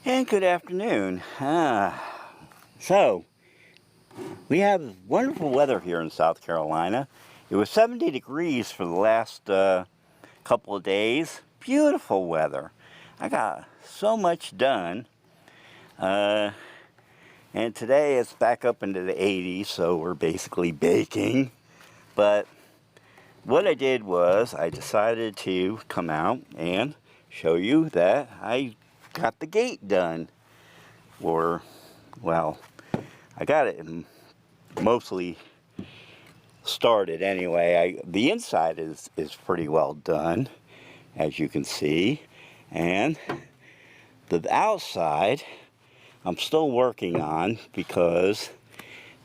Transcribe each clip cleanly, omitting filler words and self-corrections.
And good afternoon. So, we have wonderful weather here in South Carolina. It was 70 degrees for the last couple of days. Beautiful weather. I got so much done. And today it's back up into the 80s, so we're basically baking. But what I did was I decided to come out and show you that I got the gate done. Or, well, I got it mostly started anyway. The inside is pretty well done, as you can see. And the outside, I'm still working on because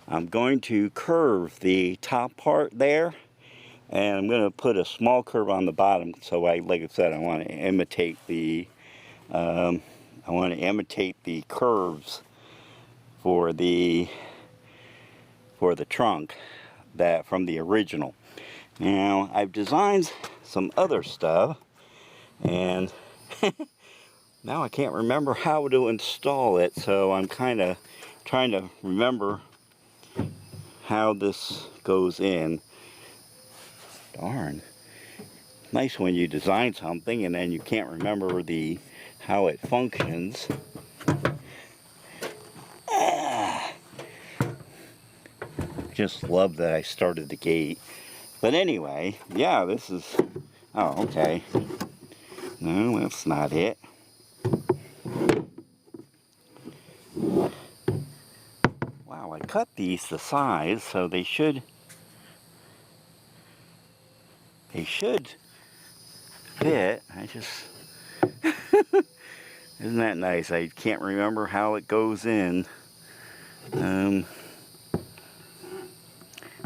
I'm going to curve the top part there. And I'm going to put a small curve on the bottom. So like I said, I want to imitate the curves for the trunk that from the original. Now I've designed some other stuff, and now I can't remember how to install it. So I'm kind of trying to remember how this goes in. Darn. Nice when you design something and then you can't remember how it functions. Just love that I started the gate. But anyway, yeah, this is... Oh, okay. No, that's not it. Wow, I cut these to size, so they should fit. I just... Isn't that nice? I can't remember how it goes in.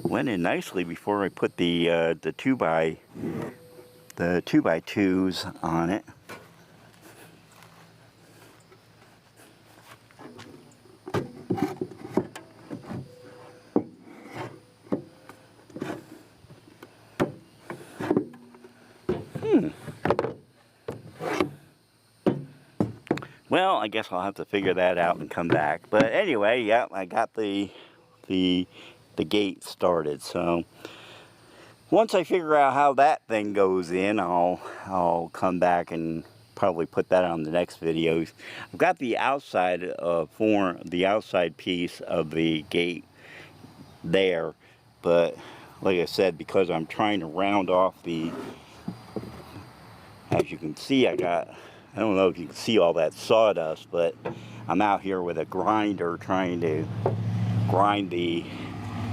Went in nicely before I put the 2x2s on it. Well, I guess I'll have to figure that out and come back. But anyway, yeah, I got the gate started. So once I figure out how that thing goes in, I'll come back and probably put that on the next video. I've got the outside the outside piece of the gate there, but like I said, because I'm trying to round off as you can see, I don't know if you can see all that sawdust, but I'm out here with a grinder trying to grind the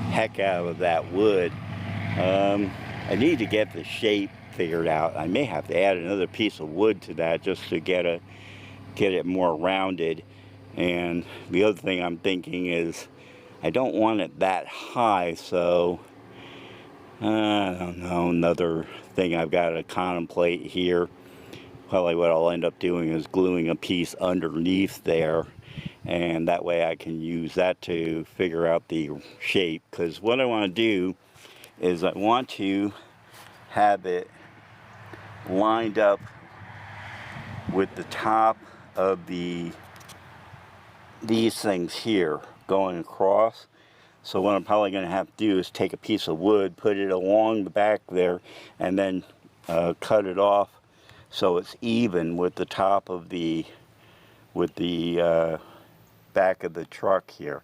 heck out of that wood. I need to get the shape figured out. I may have to add another piece of wood to that just to get it more rounded. And the other thing I'm thinking is I don't want it that high, so I don't know, another thing I've got to contemplate here. Probably what I'll end up doing is gluing a piece underneath there, and that way I can use that to figure out the shape. Because what I want to do is I want to have it lined up with the top of these things here going across. So what I'm probably going to have to do is take a piece of wood, put it along the back there, and then cut it off so it's even with the top of the back of the truck here.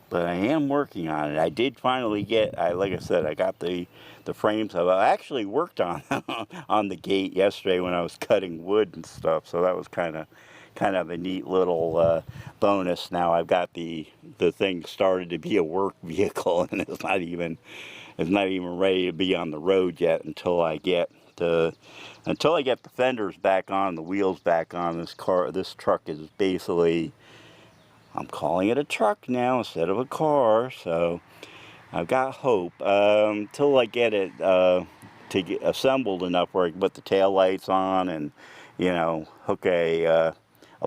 But I am working on it. I did finally get, like I said, I got the frames of it. I actually worked on on the gate yesterday when I was cutting wood and stuff, so that was kind of a neat little bonus. Now I've got the thing started to be a work vehicle, and it's not even ready to be on the road yet until I get the fenders back on, the wheels back on. This truck is basically, I'm calling it a truck now instead of a car, so I've got hope until I get it to get assembled enough where I can put the tail lights on and, you know, hook a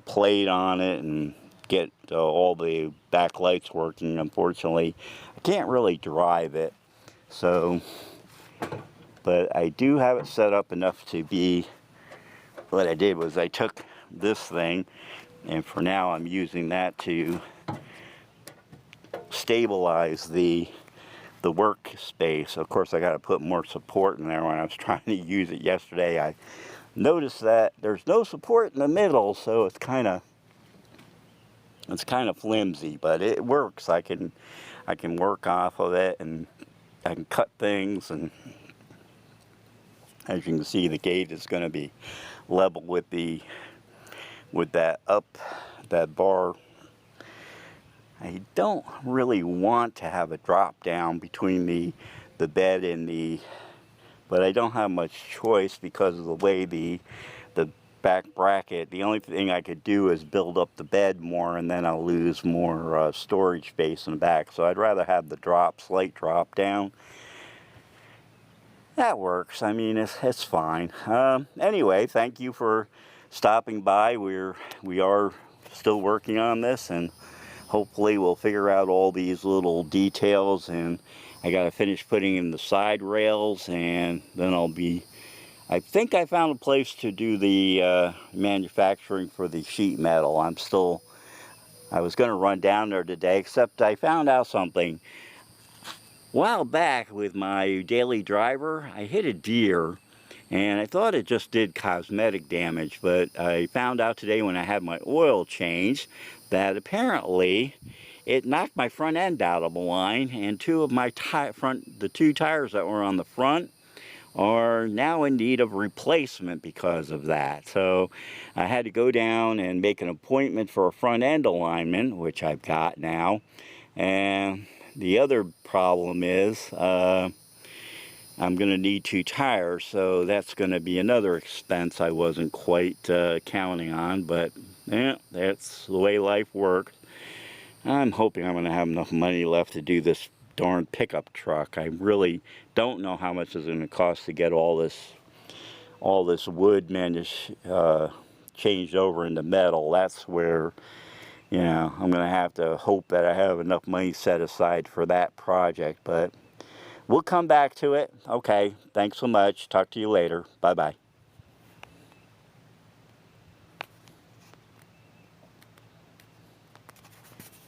plate on it and get all the back lights working. Unfortunately, I can't really drive it, so, but I do have it set up enough to be, what I did was I took this thing, and for now I'm using that to stabilize the workspace. Of course, I got to put more support in there. When I was trying to use it yesterday, I noticed that there's no support in the middle, so it's kind of flimsy, but it works. I can work off of it, and I can cut things, and as you can see, the gate is going to be level with that bar. I don't really want to have a drop down between the bed and but I don't have much choice because of the way the back bracket. The only thing I could do is build up the bed more, and then I'll lose more storage space in the back. So I'd rather have the slight drop down. That works. I mean, it's fine. Anyway, thank you for stopping by. We are still working on this, and hopefully we'll figure out all these little details, and I got to finish putting in the side rails, and then I think I found a place to do the manufacturing for the sheet metal. I was going to run down there today, except I found out something. A while back with my daily driver, I hit a deer, and I thought it just did cosmetic damage, but I found out today when I had my oil changed that apparently it knocked my front end out of the line, and two of my the two tires that were on the front are now in need of replacement because of that. So I had to go down and make an appointment for a front end alignment, which I've got now. And the other problem is I'm going to need two tires, so that's going to be another expense I wasn't quite counting on, but yeah, that's the way life works. I'm hoping I'm going to have enough money left to do this darn pickup truck. I really don't know how much it's going to cost to get all this wood changed over into metal. That's where, you know, I'm going to have to hope that I have enough money set aside for that project, but we'll come back to it. Okay, thanks so much. Talk to you later. Bye-bye.